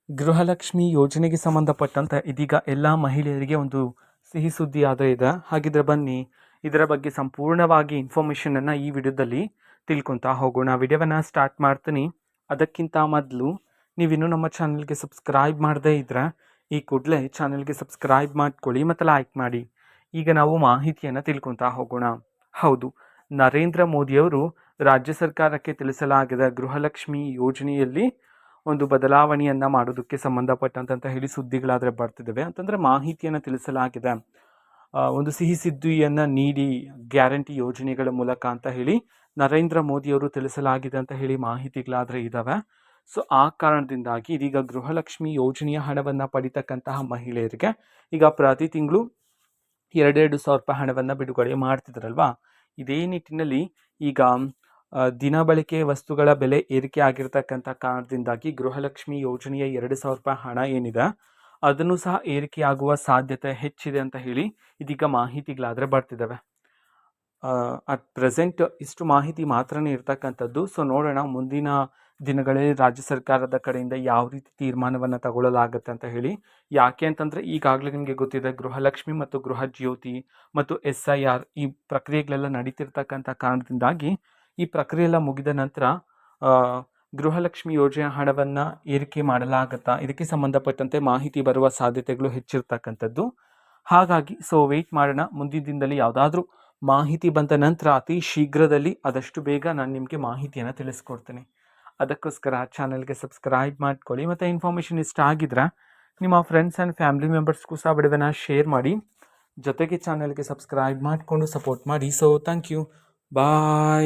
ಗೃಹಲಕ್ಷ್ಮಿ ಯೋಜನೆಗೆ ಸಂಬಂಧಪಟ್ಟಂತೆ ಇದೀಗ ಎಲ್ಲ ಮಹಿಳೆಯರಿಗೆ ಒಂದು ಸಿಹಿ ಸುದ್ದಿ ಆದರೆ ಇದೆ. ಹಾಗಿದ್ರೆ ಬನ್ನಿ ಇದರ ಬಗ್ಗೆ ಸಂಪೂರ್ಣವಾಗಿ ಇನ್ಫಾರ್ಮೇಷನನ್ನು ಈ ವಿಡಿಯೋದಲ್ಲಿ ತಿಳ್ಕೊತಾ ಹೋಗೋಣ. ವಿಡಿಯೋವನ್ನು ಸ್ಟಾರ್ಟ್ ಮಾಡ್ತೀನಿ. ಅದಕ್ಕಿಂತ ಮೊದಲು ನೀವಿನ್ನೂ ನಮ್ಮ ಚಾನಲ್ಗೆ ಸಬ್ಸ್ಕ್ರೈಬ್ ಮಾಡದೇ ಇದ್ದರೆ ಈ ಕೂಡಲೇ ಚಾನಲ್ಗೆ ಸಬ್ಸ್ಕ್ರೈಬ್ ಮಾಡ್ಕೊಳ್ಳಿ ಮತ್ತು ಲೈಕ್ ಮಾಡಿ. ಈಗ ನಾವು ಮಾಹಿತಿಯನ್ನು ತಿಳ್ಕೊತಾ ಹೋಗೋಣ. ಹೌದು, ನರೇಂದ್ರ ಮೋದಿಯವರು ರಾಜ್ಯ ಸರ್ಕಾರಕ್ಕೆ ತಿಳಿಸಲಾಗಿದೆ ಗೃಹಲಕ್ಷ್ಮಿ ಯೋಜನೆಯಲ್ಲಿ ಒಂದು ಬದಲಾವಣೆಯನ್ನು ಮಾಡೋದಕ್ಕೆ ಸಂಬಂಧಪಟ್ಟಂತ ಹೇಳಿ ಸುದ್ದಿಗಳಾದರೆ ಬರ್ತಿದ್ದಾವೆ. ಅಂತಂದರೆ ಮಾಹಿತಿಯನ್ನು ತಿಳಿಸಲಾಗಿದೆ. ಒಂದು ಸಿಹಿ ಸುದ್ದಿಯನ್ನು ನೀಡಿ ಗ್ಯಾರಂಟಿ ಯೋಜನೆಗಳ ಮೂಲಕ ಅಂತ ಹೇಳಿ ನರೇಂದ್ರ ಮೋದಿಯವರು ತಿಳಿಸಲಾಗಿದೆ ಅಂತ ಹೇಳಿ ಮಾಹಿತಿಗಳಾದರೆ ಇದ್ದಾವೆ. ಸೊ ಆ ಕಾರಣದಿಂದಾಗಿ ಇದೀಗ ಗೃಹಲಕ್ಷ್ಮಿ ಯೋಜನೆಯ ಹಣವನ್ನು ಪಡಿತಕ್ಕಂತಹ ಮಹಿಳೆಯರಿಗೆ ಈಗ ಪ್ರತಿ ತಿಂಗಳು 2,000 ರೂಪಾಯಿ ಹಣವನ್ನು ಬಿಡುಗಡೆ ಮಾಡ್ತಿದ್ರಲ್ವಾ. ಇದೇ ನಿಟ್ಟಿನಲ್ಲಿ ಈಗ ದಿನಬಳಕೆ ವಸ್ತುಗಳ ಬೆಲೆ ಏರಿಕೆ ಆಗಿರ್ತಕ್ಕಂಥ ಕಾರಣದಿಂದಾಗಿ ಗೃಹಲಕ್ಷ್ಮಿ ಯೋಜನೆಯ 2,000 ರೂಪಾಯಿ ಹಣ ಏನಿದೆ ಅದನ್ನು ಸಹ ಏರಿಕೆಯಾಗುವ ಸಾಧ್ಯತೆ ಹೆಚ್ಚಿದೆ ಅಂತ ಹೇಳಿ ಇದೀಗ ಮಾಹಿತಿಗಳಾದರೆ ಬರ್ತಿದ್ದಾವೆ. ಅಟ್ ಪ್ರೆಸೆಂಟ್ ಇಷ್ಟು ಮಾಹಿತಿ ಮಾತ್ರನೇ ಇರ್ತಕ್ಕಂಥದ್ದು. ಸೊ ನೋಡೋಣ ಮುಂದಿನ ದಿನಗಳಲ್ಲಿ ರಾಜ್ಯ ಸರ್ಕಾರದ ಕಡೆಯಿಂದ ಯಾವ ರೀತಿ ತೀರ್ಮಾನವನ್ನು ತಗೊಳ್ಳಲಾಗುತ್ತೆ ಅಂತ ಹೇಳಿ. ಯಾಕೆ ಅಂತಂದರೆ ಈಗಾಗಲೇ ನಿಮಗೆ ಗೊತ್ತಿದೆ, ಗೃಹಲಕ್ಷ್ಮಿ ಮತ್ತು ಗೃಹ ಜ್ಯೋತಿ ಮತ್ತು SIR ಈ ಪ್ರಕ್ರಿಯೆಗಳೆಲ್ಲ ನಡೀತಿರ್ತಕ್ಕಂಥ ಕಾರಣದಿಂದಾಗಿ ಈ ಪ್ರಕ್ರಿಯೆ ಎಲ್ಲ ಮುಗಿದ ನಂತರ ಗೃಹಲಕ್ಷ್ಮಿ ಯೋಜನೆ ಹಣವನ್ನು ಏರಿಕೆ ಮಾಡಲಾಗುತ್ತಾ, ಇದಕ್ಕೆ ಸಂಬಂಧಪಟ್ಟಂತೆ ಮಾಹಿತಿ ಬರುವ ಸಾಧ್ಯತೆಗಳು ಹೆಚ್ಚಿರ್ತಕ್ಕಂಥದ್ದು. ಹಾಗಾಗಿ ವೆಯ್ಟ್ ಮಾಡೋಣ. ಮುಂದಿನ ದಿನದಲ್ಲಿ ಯಾವುದಾದ್ರೂ ಮಾಹಿತಿ ಬಂದ ನಂತರ ಅತಿ ಶೀಘ್ರದಲ್ಲಿ ಆದಷ್ಟು ಬೇಗ ನಾನು ನಿಮಗೆ ಮಾಹಿತಿಯನ್ನು ತಿಳಿಸ್ಕೊಡ್ತೀನಿ. ಅದಕ್ಕೋಸ್ಕರ ಚಾನಲ್ಗೆ ಸಬ್ಸ್ಕ್ರೈಬ್ ಮಾಡ್ಕೊಳ್ಳಿ ಮತ್ತು ಇನ್ಫಾರ್ಮೇಷನ್ ಇಷ್ಟ ಆಗಿದ್ರೆ ನಿಮ್ಮ ಫ್ರೆಂಡ್ಸ್ ಆ್ಯಂಡ್ ಫ್ಯಾಮಿಲಿ ಮೆಂಬರ್ಸ್ಗೂ ಸಹ ವಿಡಿಯೋನ ಶೇರ್ ಮಾಡಿ. ಜೊತೆಗೆ ಚಾನಲ್ಗೆ ಸಬ್ಸ್ಕ್ರೈಬ್ ಮಾಡಿಕೊಂಡು ಸಪೋರ್ಟ್ ಮಾಡಿ. Thank you, bye.